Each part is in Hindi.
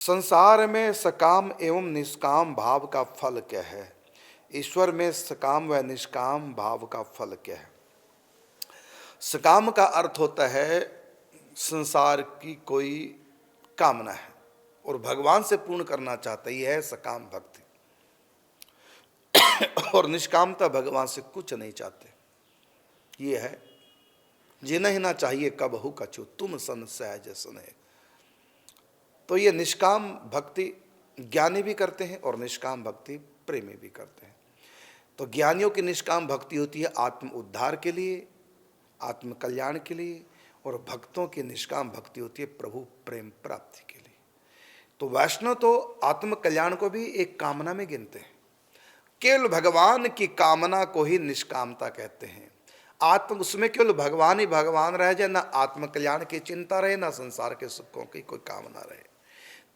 संसार में सकाम एवं निष्काम भाव का फल क्या है? ईश्वर में सकाम व निष्काम भाव का फल क्या है? सकाम का अर्थ होता है संसार की कोई कामना है और भगवान से पूर्ण करना चाहता है, यह है सकाम भक्ति। और निष्कामता भगवान से कुछ नहीं चाहते, ये है जिन्हें ना चाहिए कबहू कछु तुम सन सहज स्नेह। तो ये निष्काम भक्ति ज्ञानी भी करते हैं और निष्काम भक्ति प्रेमी भी करते हैं। तो ज्ञानियों की निष्काम भक्ति होती है आत्म उद्धार के लिए, आत्म कल्याण के लिए, और भक्तों की निष्काम भक्ति होती है प्रभु प्रेम प्राप्ति के लिए। तो वैष्णव तो आत्म कल्याण को भी एक कामना में गिनते हैं। केवल भगवान की कामना को ही निष्कामता कहते हैं। आत्म उसमें केवल भगवान ही भगवान रह जाए, ना आत्म कल्याण की चिंता रहे, ना संसार के सुखों की कोई कामना रहे।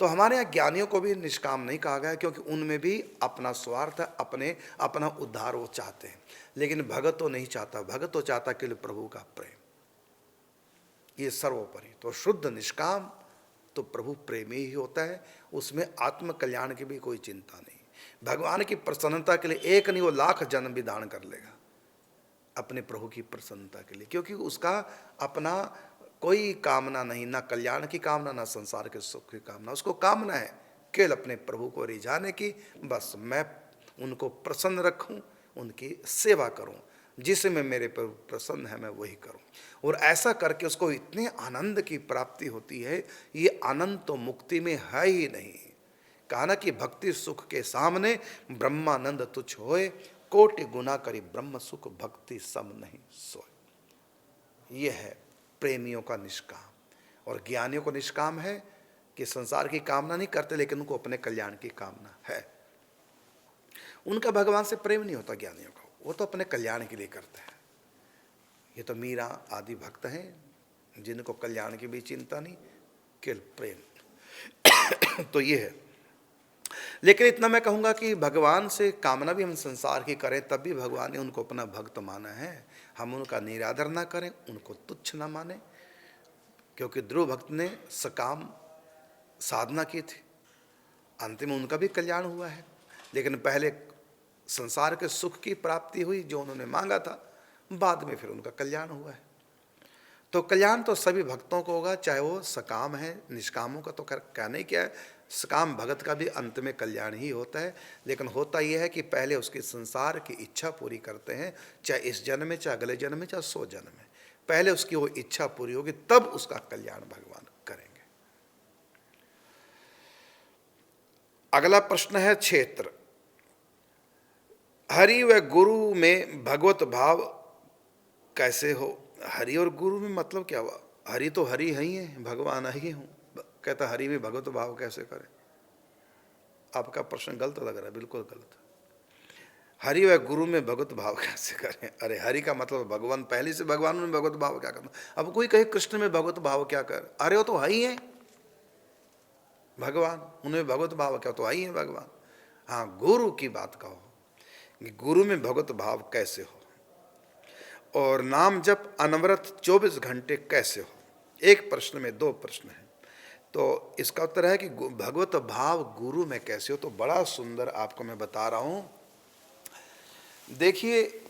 तो हमारे यहाँ ज्ञानियों को भी निष्काम नहीं कहा गया, क्योंकि उनमें भी अपना स्वार्थ, अपना उद्धार वो चाहते हैं। लेकिन भगत तो नहीं चाहता, भगत तो चाहता केवल प्रभु का प्रेम, ये सर्वोपरि। तो शुद्ध निष्काम तो प्रभु प्रेमी ही होता है, उसमें आत्म कल्याण की भी कोई चिंता नहीं। भगवान की प्रसन्नता के लिए एक नहीं, वो लाख जन्म भी दान कर लेगा अपने प्रभु की प्रसन्नता के लिए, क्योंकि उसका अपना कोई कामना नहीं, ना कल्याण की कामना, ना संसार के सुख की कामना। उसको कामना है केवल अपने प्रभु को रिझाने की, बस मैं उनको प्रसन्न रखूं, उनकी सेवा करूं, जिसमें मेरे प्रभु प्रसन्न है मैं वही करूं। और ऐसा करके उसको इतने आनंद की प्राप्ति होती है। ये आनंद तो मुक्ति में है ही नहीं। कहा ना कि भक्ति सुख के सामने ब्रह्मानंद तुच्छ होए, कोटि गुना करी ब्रह्म सुख भक्ति सम नहीं सोए। ये है प्रेमियों का निष्काम। और ज्ञानियों को निष्काम है कि संसार की कामना नहीं करते, लेकिन उनको अपने कल्याण की कामना है। उनका भगवान से प्रेम नहीं होता ज्ञानियों का, वो तो अपने कल्याण के लिए करते हैं। ये तो मीरा आदि भक्त हैं जिनको कल्याण की भी चिंता नहीं, केवल प्रेम। तो ये है। लेकिन इतना मैं कहूँगा कि भगवान से कामना भी हम संसार की करें, तब भी भगवान ने उनको अपना भक्त माना है। हम उनका निरादर ना करें, उनको तुच्छ ना माने, क्योंकि ध्रुव भक्त ने सकाम साधना की थी, अंतिम में उनका भी कल्याण हुआ है। लेकिन पहले संसार के सुख की प्राप्ति हुई जो उन्होंने मांगा था, बाद में फिर उनका कल्याण हुआ है। तो कल्याण तो सभी भक्तों को होगा, चाहे वो सकाम है, निष्कामों का तो कहना ही क्या है। सकाम भगत का भी अंत में कल्याण ही होता है। लेकिन होता यह है कि पहले उसकी संसार की इच्छा पूरी करते हैं, चाहे इस जन्म में, चाहे अगले जन्म में, चाहे 100 जन्म में। पहले उसकी वो इच्छा पूरी होगी, तब उसका कल्याण भगवान करेंगे। अगला प्रश्न है क्षेत्र। हरि व गुरु में भगवत भाव कैसे हो? हरि और गुरु में मतलब क्या हुआ? हरि तो हरि ही है, भगवान ही हूँ। कहता हरि में भगवत भाव कैसे करें? आपका प्रश्न गलत लग रहा है, बिल्कुल गलत। हरि व गुरु में भगवत भाव कैसे करें? अरे हरि का मतलब भगवान, पहले से भगवान में भगवत भाव क्या करना। अब कोई कहे कृष्ण में भगवत भाव क्या कर, अरे वो तो है ही है भगवान, उनमें भगवत भाव क्या, तो है ही है भगवान। हाँ, गुरु की बात कहो कि गुरु में भगवत भाव कैसे हो, और नाम जप अनवरत 24 घंटे कैसे हो। एक प्रश्न में 2 प्रश्न है। तो इसका उत्तर है कि भगवत भाव गुरु में कैसे हो। तो बड़ा सुंदर आपको मैं बता रहा हूं। देखिए,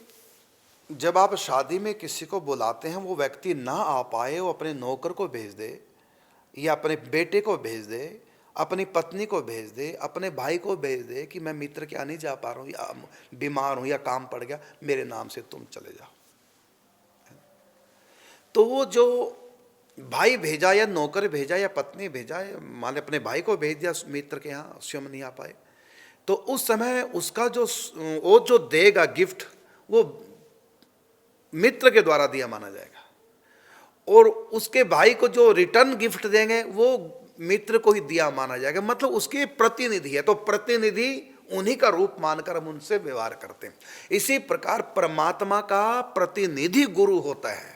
जब आप शादी में किसी को बुलाते हैं, वो व्यक्ति ना आ पाए, वो अपने नौकर को भेज दे, या अपने बेटे को भेज दे, अपनी पत्नी को भेज दे, अपने भाई को भेज दे कि मैं मित्र के यहाँ नहीं जा पा रहा हूँ, या बीमार हूँ, या काम पड़ गया, मेरे नाम से तुम चले जाओ। तो वो जो भाई भेजा, या नौकर भेजा, या पत्नी भेजा, मान अपने भाई को भेज दिया मित्र के यहाँ, स्वयं नहीं आ पाए, तो उस समय उसका वो जो देगा गिफ्ट, वो मित्र के द्वारा दिया माना जाएगा। और उसके भाई को जो रिटर्न गिफ्ट देंगे, वो मित्र को ही दिया माना जाएगा। मतलब उसके प्रतिनिधि है, तो प्रतिनिधि उन्हीं का रूप मानकर हम उनसे व्यवहार करते हैं। इसी प्रकार परमात्मा का प्रतिनिधि गुरु होता है।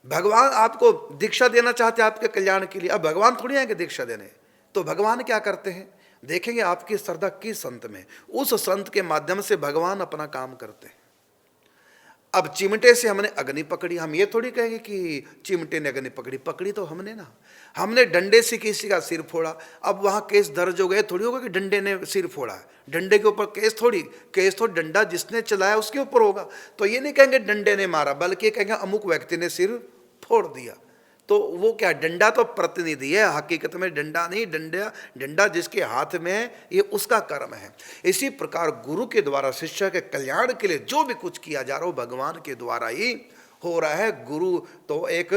भगवान आपको दीक्षा देना चाहते हैं आपके कल्याण के लिए। अब भगवान थोड़ी आएंगे दीक्षा देने, तो भगवान क्या करते हैं, देखेंगे आपकी श्रद्धा किस संत में, उस संत के माध्यम से भगवान अपना काम करते हैं। अब चिमटे से हमने अग्नि पकड़ी, हम ये थोड़ी कहेंगे कि चिमटे ने अग्नि पकड़ी, पकड़ी तो हमने ना, हमने डंडे से किसी का सिर फोड़ा, अब वहां केस दर्ज हो गए, थोड़ी होगा कि डंडे ने सिर फोड़ा है, डंडे के ऊपर केस थोड़ी, डंडा जिसने चलाया उसके ऊपर होगा। तो ये नहीं कहेंगे डंडे ने मारा, बल्कि कहेंगे अमुक व्यक्ति ने सिर फोड़ दिया। तो वो क्या, डंडा तो प्रतिनिधि है, हकीकत में डंडा नहीं, डंडा जिसके हाथ में है ये उसका कर्म है। इसी प्रकार गुरु के द्वारा शिष्य के कल्याण के लिए जो भी कुछ किया जा रहा हो भगवान के द्वारा ही हो रहा है। गुरु तो एक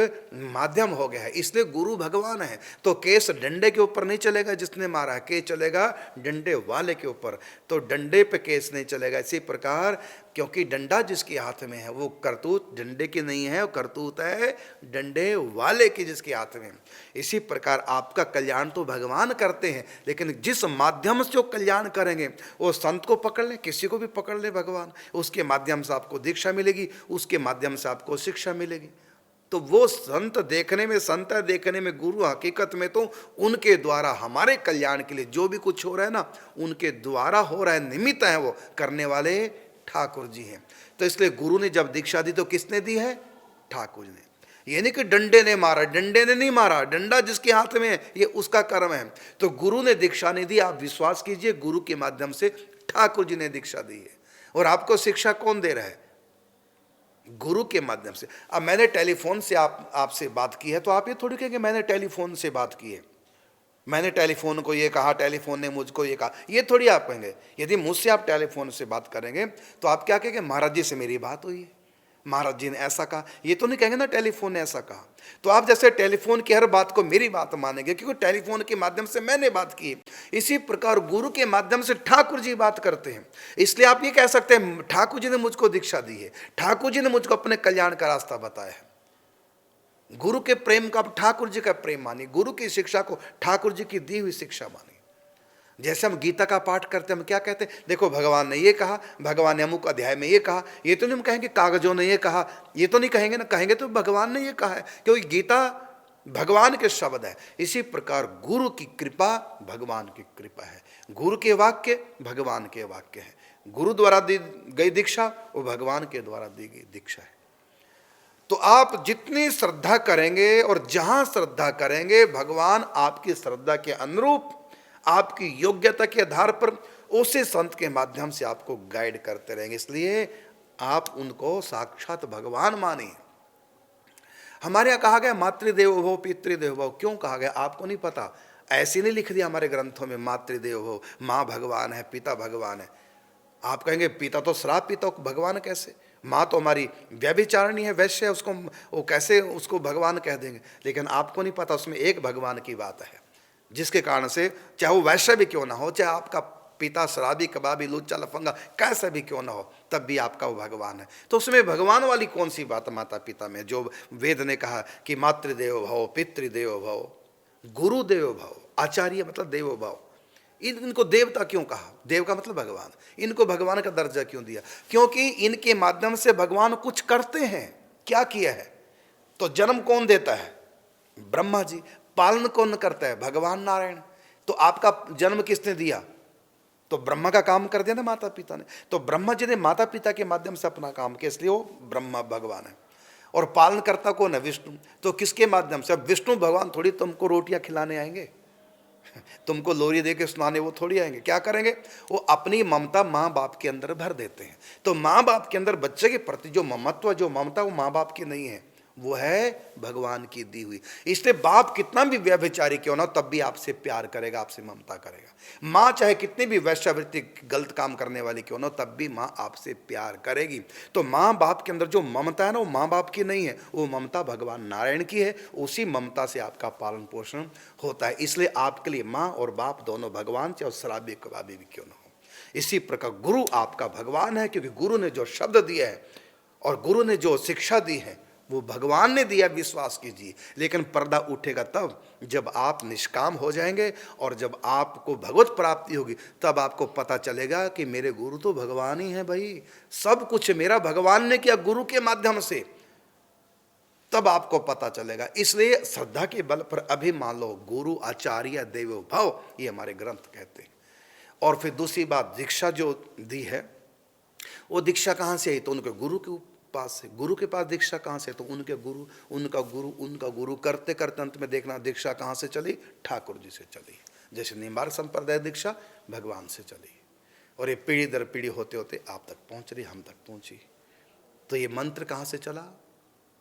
माध्यम हो गया है, इसलिए गुरु भगवान है। तो केस डंडे के ऊपर नहीं चलेगा जिसने मारा है, केस चलेगा डंडे वाले के ऊपर, तो डंडे पे केस नहीं चलेगा। इसी प्रकार क्योंकि डंडा जिसके हाथ में है वो करतूत डंडे की नहीं है, वो करतूत है डंडे वाले की जिसके हाथ में। इसी प्रकार आपका कल्याण तो भगवान करते हैं, लेकिन जिस माध्यम से वो कल्याण करेंगे, वो संत को पकड़ ले, किसी को भी पकड़ ले भगवान, उसके माध्यम से आपको दीक्षा मिलेगी, उसके माध्यम से आपको शिक्षा मिलेगी। तो वो संत देखने में संत है, देखने में गुरु, हकीकत में तो उनके द्वारा हमारे कल्याण के लिए जो भी कुछ हो रहा है ना, उनके द्वारा हो रहा है, निमित्त है, वो करने वाले ठाकुर जी हैं। तो इसलिए गुरु ने जब दीक्षा दी तो किसने दी है? ठाकुर ने। ये नहीं कि डंडे ने मारा, डंडे ने नहीं मारा, डंडा जिसके हाथ में है ये उसका कर्म है। तो गुरु ने दीक्षा नहीं दी, आप विश्वास कीजिए, गुरु के माध्यम से ठाकुर जी ने दीक्षा दी है। और आपको शिक्षा कौन दे रहा है? गुरु के माध्यम से। अब मैंने टेलीफोन से आपसे बात की है, तो आप ये थोड़ी कहेंगे मैंने टेलीफोन से बात की है, मैंने टेलीफोन को ये कहा, टेलीफोन ने मुझको ये कहा, ये थोड़ी आप कहेंगे। यदि मुझसे आप टेलीफोन से बात करेंगे तो आप क्या कहेंगे? महाराज जी से मेरी बात हुई है, महाराज जी ने ऐसा कहा, ये तो नहीं कहेंगे ना टेलीफोन ने ऐसा कहा। तो आप जैसे टेलीफोन की हर बात को मेरी बात मानेंगे क्योंकि टेलीफोन के माध्यम से मैंने बात की। इसी प्रकार गुरु के माध्यम से ठाकुर जी बात करते हैं, इसलिए आप ये कह सकते हैं ठाकुर जी ने मुझको दीक्षा दी है, ठाकुर जी ने मुझको अपने कल्याण का रास्ता बताया है। गुरु के प्रेम का ठाकुर जी का प्रेम मानिए, गुरु की शिक्षा को ठाकुर जी की दी हुई शिक्षा मानिए। जैसे हम गीता का पाठ करते हैं, हम क्या कहते हैं? देखो भगवान ने ये कहा, भगवान ने अमुक अध्याय में ये कहा, ये तो नहीं हम कहेंगे कागजों ने ये कहा, ये तो नहीं कहेंगे ना, कहेंगे तो भगवान ने ये कहा है, क्योंकि गीता भगवान के शब्द है। इसी प्रकार गुरु की कृपा भगवान की कृपा है, गुरु के वाक्य भगवान के वाक्य है, गुरु द्वारा दी गई दीक्षा वो भगवान के द्वारा दी गई दीक्षा है। तो आप जितनी श्रद्धा करेंगे और जहां श्रद्धा करेंगे, भगवान आपकी श्रद्धा के अनुरूप, आपकी योग्यता के आधार पर उसी संत के माध्यम से आपको गाइड करते रहेंगे। इसलिए आप उनको साक्षात भगवान मानिए। हमारे यहाँ कहा गया मातृदेवो भव पितृदेवो भव, क्यों कहा गया आपको नहीं पता? ऐसे नहीं लिख दिया हमारे ग्रंथों में मातृदेवो भव, माँ भगवान है, पिता भगवान है। आप कहेंगे पिता तो श्राप पीता, भगवान कैसे? माँ तो हमारी व्यभिचारिणी है, वैश्य है, उसको वो कैसे उसको भगवान कह देंगे? लेकिन आपको नहीं पता उसमें एक भगवान की बात है, जिसके कारण से चाहे वो वैश्य भी क्यों ना हो, चाहे आपका पिता शराबी कबाबी लुच्चा लफंगा कैसा भी क्यों ना हो, तब भी आपका वो भगवान है। तो उसमें भगवान वाली कौन सी बात माता पिता में? जो वेद ने कहा कि मातृदेवो भव पितृदेवो भव गुरुदेवो भव, आचार्य मतलब देवो भव। इनको देवता क्यों कहा? देव का मतलब भगवान। इनको भगवान का दर्जा क्यों दिया? क्योंकि इनके माध्यम से भगवान कुछ करते हैं। क्या किया है? तो जन्म कौन देता है? ब्रह्मा जी। पालन कौन करता है? भगवान नारायण। तो आपका जन्म किसने दिया? तो ब्रह्मा का काम कर दिया ना माता पिता ने। तो ब्रह्मा जी ने माता पिता के माध्यम से अपना काम किया, इसलिए वो ब्रह्मा भगवान है। और पालन करता कौन है? विष्णु। तो किसके माध्यम से? अब विष्णु भगवान थोड़ी तुमको रोटियां खिलाने आएंगे, तुमको लोरी दे के सुनाने वो थोड़ी आएंगे। क्या करेंगे? वो अपनी ममता माँ बाप के अंदर भर देते हैं। तो माँ बाप के अंदर बच्चे के प्रति जो ममत्व, जो ममता, वो माँ बाप की नहीं है, वो है भगवान की दी हुई। इसलिए बाप कितना भी व्यभिचारी क्यों ना हो, तब भी आपसे प्यार करेगा, आपसे ममता करेगा। माँ चाहे कितनी भी वैश्यावृत्ति गलत काम करने वाली क्यों ना हो, तब भी माँ आपसे प्यार करेगी। तो माँ बाप के अंदर जो ममता है ना, वो माँ बाप की नहीं है, वो ममता भगवान नारायण की है। उसी ममता से आपका पालन पोषण होता है। इसलिए आपके लिए माँ और बाप दोनों भगवान, चाहे शराबी कबाबी भी क्यों ना हो। इसी प्रकार गुरु आपका भगवान है, क्योंकि गुरु ने जो शब्द दिया है और गुरु ने जो शिक्षा दी है वो भगवान ने दिया, विश्वास कीजिए। लेकिन पर्दा उठेगा तब जब आप निष्काम हो जाएंगे और जब आपको भगवत प्राप्ति होगी, तब आपको पता चलेगा कि मेरे गुरु तो भगवान ही हैं भाई, सब कुछ मेरा भगवान ने किया गुरु के माध्यम से, तब आपको पता चलेगा। इसलिए श्रद्धा के बल पर अभी मान लो गुरु आचार्य देवो भव, ये हमारे ग्रंथ कहते हैं। और फिर दूसरी बात, दीक्षा जो दी है वो दीक्षा कहाँ से आई? तो उनके गुरु के पास से। गुरु के पास दीक्षा कहाँ से? तो उनके गुरु, उनका गुरु करते करते अंत में देखना दीक्षा कहाँ से चली? ठाकुर जी से चली। जैसे निम्बार्क संप्रदाय दीक्षा भगवान से चली, और ये पीढ़ी दर पीढ़ी होते होते आप तक पहुँच रही, हम तक पहुँची। तो ये मंत्र कहाँ से चला?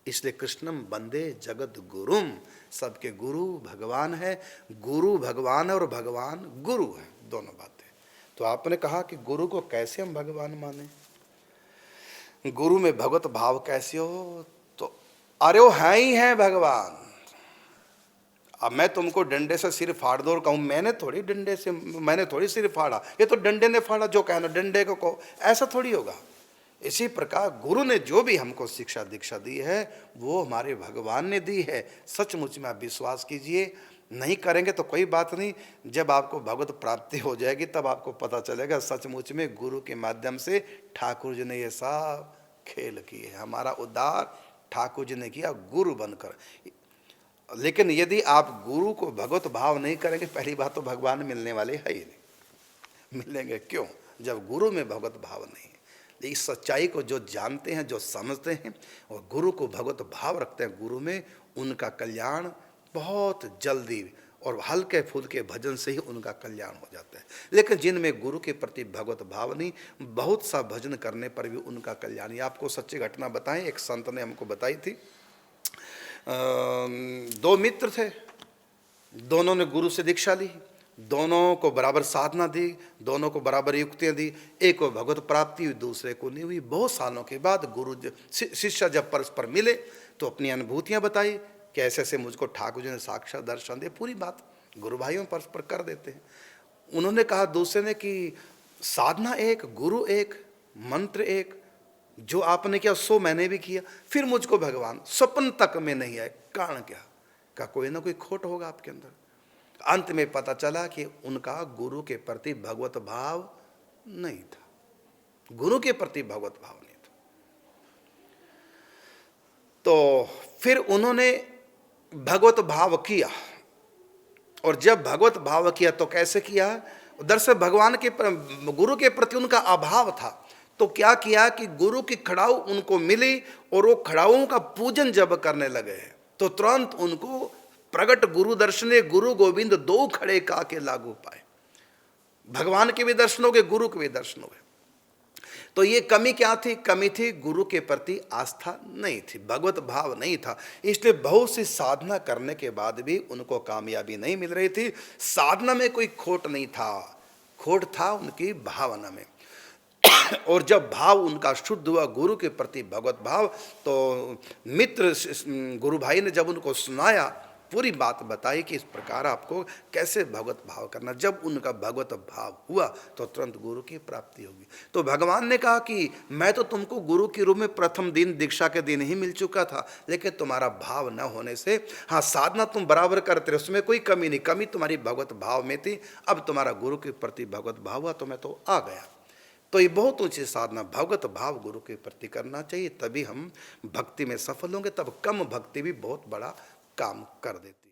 इसलिए कृष्णम वंदे जगत गुरुम, सबके गुरु भगवान है। गुरु भगवान है और भगवान गुरु है, दोनों बातें। तो आपने कहा कि गुरु को कैसे हम भगवान माने, गुरु में भगवत भाव कैसे हो? तो अरे वो है ही है भगवान। अब मैं तुमको डंडे से सिर फाड़ दो और कहूँ मैंने थोड़ी सिर फाड़ा, ये तो डंडे ने फाड़ा, जो कहना डंडे को कहो, ऐसा थोड़ी होगा। इसी प्रकार गुरु ने जो भी हमको शिक्षा दीक्षा दी है वो हमारे भगवान ने दी है। सचमुच में आप विश्वास कीजिए, नहीं करेंगे तो कोई बात नहीं, जब आपको भगवत प्राप्ति हो जाएगी तब आपको पता चलेगा सचमुच में गुरु के माध्यम से ठाकुर जी ने ये सब खेल किए। हमारा उद्धार ठाकुर जी ने किया गुरु बनकर। लेकिन यदि आप गुरु को भगवत भाव नहीं करेंगे, पहली बात तो भगवान मिलने वाले है ही नहीं। मिलेंगे क्यों जब गुरु में भगवत भाव नहीं है। इस सच्चाई को जो जानते हैं, जो समझते हैं और गुरु को भगवत भाव रखते हैं गुरु में, उनका कल्याण बहुत जल्दी और हल्के फुल्के भजन से ही उनका कल्याण हो जाता है। लेकिन जिनमें गुरु के प्रति भगवत भाव नहीं, बहुत सा भजन करने पर भी उनका कल्याण। ये आपको सच्ची घटना बताएं, एक संत ने हमको बताई थी। दो मित्र थे, दोनों ने गुरु से दीक्षा ली, दोनों को बराबर साधना दी, दोनों को बराबर युक्तियाँ दी। एक को भगवत प्राप्ति हुई, दूसरे को नहीं हुई। बहुत सालों के बाद गुरु शिष्य जब परस्पर मिले तो अपनी अनुभूतियाँ बताई कि ऐसे ऐसे मुझको ठाकुर जी ने साक्षात दर्शन दिए। पूरी बात गुरु भाइयों परस्पर कर देते हैं। उन्होंने कहा दूसरे ने कि साधना एक, गुरु एक, मंत्र एक, जो आपने किया सो मैंने भी किया, फिर मुझको भगवान स्वप्न तक में नहीं आए। कारण क्या? का कोई ना कोई खोट होगा आपके अंदर। अंत में पता चला कि उनका गुरु के प्रति भगवत भाव नहीं था, गुरु के प्रति भगवत भाव नहीं था। तो फिर उन्होंने भगवत भाव किया, और जब भगवत भाव किया तो कैसे किया? दरअसल भगवान के गुरु के प्रति उनका अभाव था। तो क्या किया कि गुरु की खड़ाऊ उनको मिली, और वो खड़ाऊं का पूजन जब करने लगे तो तुरंत उनको प्रगट गुरु दर्शने गुरु गोविंद दो खड़े का के लागू पाए। भगवान के भी दर्शन हो गए, गुरु के भी दर्शन हो गए। तो ये कमी क्या थी? कमी थी गुरु के प्रति आस्था नहीं थी, भगवत भाव नहीं था। इसलिए बहुत सी साधना करने के बाद भी उनको कामयाबी नहीं मिल रही थी। साधना में कोई खोट नहीं था, खोट था उनकी भावना में। और जब भाव उनका शुद्ध हुआ गुरु के प्रति भगवत भाव, तो मित्र गुरु भाई ने जब उनको सुनाया, पूरी बात बताई कि इस प्रकार आपको कैसे भगवत भाव करना। जब उनका भगवत भाव हुआ तो तुरंत गुरु की प्राप्ति होगी। तो भगवान ने कहा कि मैं तो तुमको गुरु के रूप में प्रथम दिन दीक्षा के दिन ही मिल चुका था, लेकिन तुम्हारा भाव न होने से, हाँ साधना तुम बराबर करते रहे, उसमें कोई कमी नहीं, कमी तुम्हारी भगवत भाव में थी। अब तुम्हारा गुरु के प्रति भगवत भाव हुआ तो मैं तो आ गया। तो ये बहुत ऊंची साधना, भगवत भाव गुरु के प्रति करना चाहिए, तभी हम भक्ति में सफल होंगे। तब कम भक्ति भी बहुत बड़ा काम कर देती है।